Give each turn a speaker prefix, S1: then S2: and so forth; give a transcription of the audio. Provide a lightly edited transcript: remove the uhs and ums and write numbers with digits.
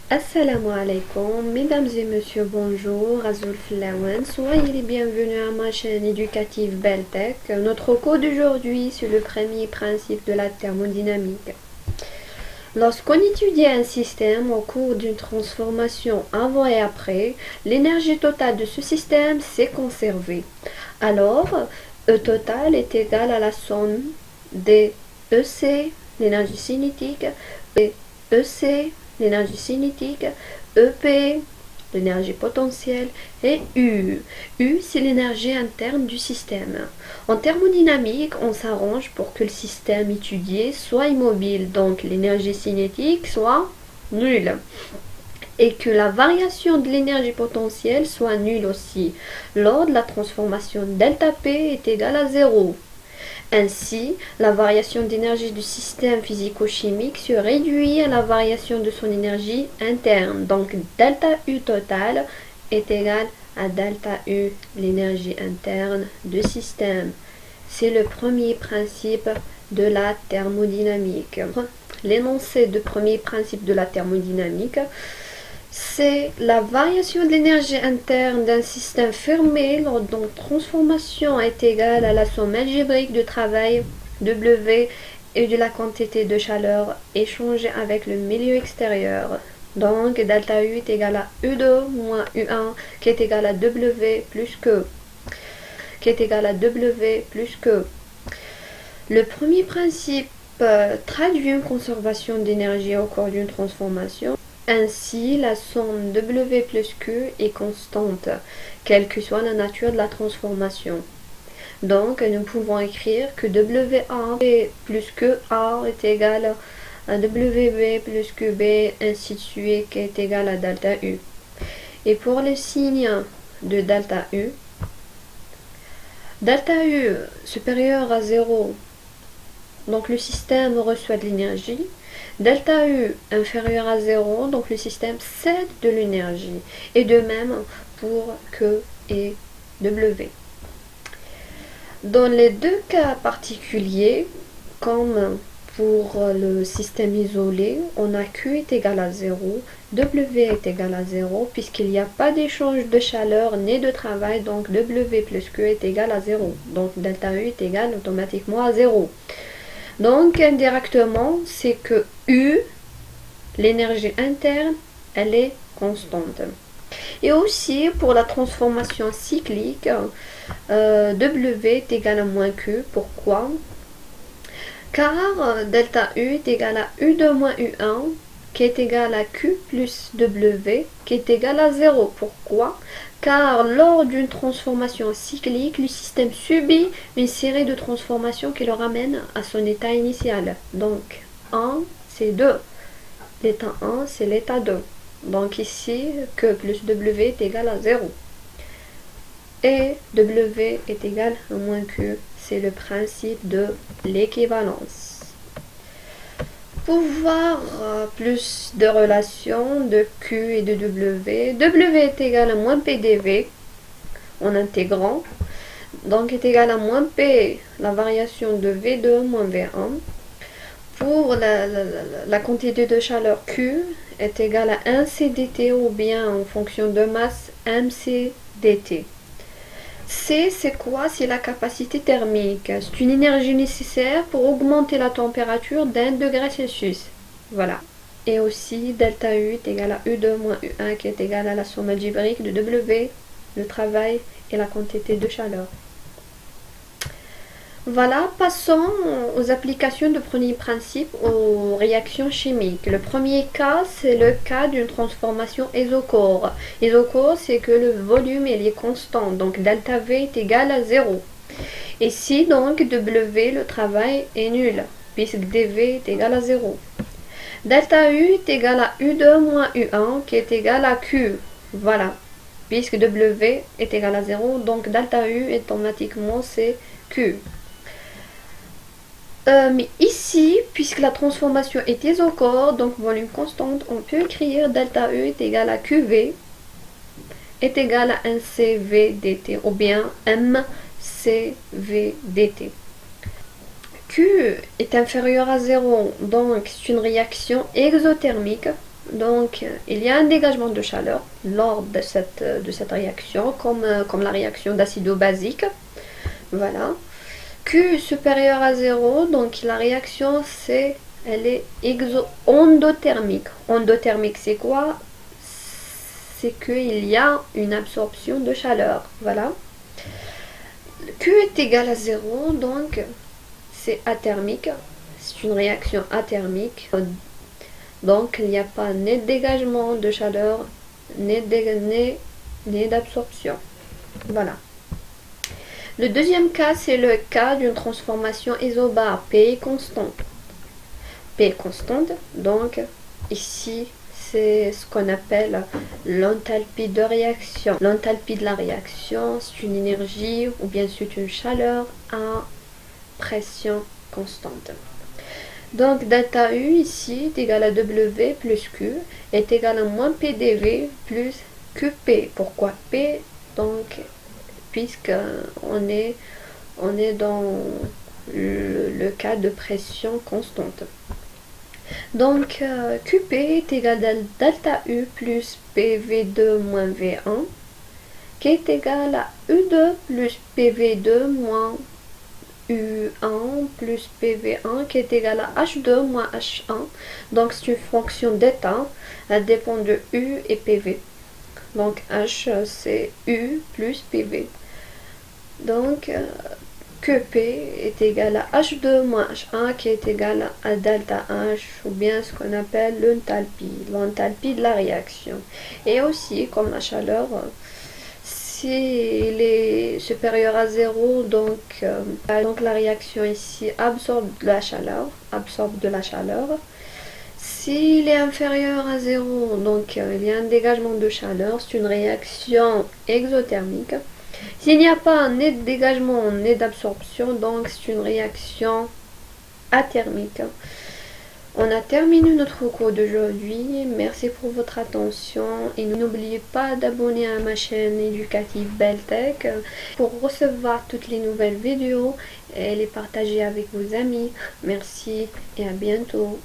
S1: Assalamu alaikum, mesdames et messieurs, bonjour, Azul Flawen, soyez les bienvenus à ma chaîne éducative Beltech. Notre cours d'aujourd'hui sur le premier principe de la thermodynamique. Lorsqu'on étudie un système au cours d'une transformation avant et après, l'énergie totale de ce système s'est conservée. Alors, E total est égal à la somme des EC, l'énergie cinétique, et EC, l'énergie cinétique, EP, l'énergie potentielle, et U. U, c'est l'énergie interne du système. En thermodynamique, on s'arrange pour que le système étudié soit immobile, donc l'énergie cinétique soit nulle, et que la variation de l'énergie potentielle soit nulle aussi. Lors de la transformation delta P est égale à 0. Ainsi, la variation d'énergie du système physico-chimique se réduit à la variation de son énergie interne. Donc, delta U total est égal à delta U, l'énergie interne du système. C'est le premier principe de la thermodynamique. L'énoncé de premier principe de la thermodynamique, c'est la variation de l'énergie interne d'un système fermé lors d'une transformation est égale à la somme algébrique du travail W et de la quantité de chaleur échangée avec le milieu extérieur. Donc, delta U est égal à U2 moins U1 qui est égal à W plus que. Qui est égal à W plus que. Le premier principe traduit une conservation d'énergie au cours d'une transformation. Ainsi, la somme W plus Q est constante, quelle que soit la nature de la transformation. Donc, nous pouvons écrire que WA plus QA est égal à WB plus QB, ainsi de suite, qui est égal à delta U. Et pour le signe de delta U supérieur à 0, donc le système reçoit de l'énergie. Delta U inférieur à 0, donc le système cède de l'énergie. Et de même pour Q et W. Dans les deux cas particuliers, comme pour le système isolé, on a Q est égal à 0, W est égal à 0, puisqu'il n'y a pas d'échange de chaleur ni de travail, donc W plus Q est égal à 0. Donc delta U est égal automatiquement à 0. Donc, indirectement, c'est que U, l'énergie interne, elle est constante. Et aussi, pour la transformation cyclique, W est égal à moins Q. Pourquoi? Car delta U est égal à U2 moins U1, qui est égal à Q plus W, qui est égal à 0. Pourquoi? Car lors d'une transformation cyclique, le système subit une série de transformations qui le ramènent à son état initial. Donc, 1, c'est 2. L'état 1, c'est l'état 2. Donc ici, Q plus W est égal à 0. Et W est égal à moins Q. C'est le principe de l'équivalence. Pour voir plus de relations de Q et de W, W est égal à moins PDV en intégrant, donc est égal à moins P, la variation de V2 moins V1. Pour la quantité de chaleur Q est égale à 1 CdT ou bien en fonction de masse mCdt. C, c'est quoi? C'est la capacité thermique. C'est une énergie nécessaire pour augmenter la température d'1 degré Celsius. Voilà. Et aussi, delta U est égal à U2 moins U1 qui est égal à la somme algébrique de W, le travail et la quantité de chaleur. Voilà, passons aux applications de premier principe aux réactions chimiques. Le premier cas, c'est le cas d'une transformation isochore. Isochore, c'est que le volume est constant, donc delta V est égal à 0. Ici, donc, W, le travail est nul, puisque dV est égal à 0. Delta U est égal à U2 moins U1, qui est égal à Q. Voilà, puisque W est égal à 0, donc delta U est automatiquement c'est Q. Mais ici, puisque la transformation est isochore, donc volume constante, on peut écrire delta U est égal à QV est égal à 1 CV dt ou bien mCV dt. Q est inférieur à 0, donc c'est une réaction exothermique. Donc, il y a un dégagement de chaleur lors de cette réaction, comme la réaction d'acido-basique. Voilà. Q supérieur à 0, donc la réaction, elle est endothermique. Endothermique, c'est quoi? C'est qu'il y a une absorption de chaleur. Voilà. Q est égal à 0, donc c'est athermique. C'est une réaction athermique. Donc il n'y a pas ni de dégagement de chaleur, ni d'absorption. Voilà. Le deuxième cas, c'est le cas d'une transformation isobare. P est constante. P est constante, donc ici c'est ce qu'on appelle l'enthalpie de réaction. L'enthalpie de la réaction, c'est une énergie ou bien c'est une chaleur à pression constante. Donc delta U ici est égal à W plus Q est égal à moins PDV plus QP. Pourquoi P? Donc puisque on est dans le cas de pression constante. Donc QP est égal à delta U plus PV2 moins V1 qui est égal à U2 plus PV2 moins U1 plus PV1 qui est égal à H2 moins H1. Donc c'est une fonction d'état, elle dépend de U et PV. Donc H c'est U plus PV. Donc QP est égal à H2 moins H1 qui est égal à delta H ou bien ce qu'on appelle l'enthalpie de la réaction. Et aussi comme la chaleur, si il est supérieur à 0, donc la réaction ici absorbe de la chaleur. S'il est inférieur à 0, donc il y a un dégagement de chaleur, c'est une réaction exothermique. S'il n'y a pas ni de dégagement ni d'absorption, donc c'est une réaction athermique. On a terminé notre cours d'aujourd'hui. Merci pour votre attention et n'oubliez pas d'abonner à ma chaîne éducative Beltech pour recevoir toutes les nouvelles vidéos et les partager avec vos amis. Merci et à bientôt.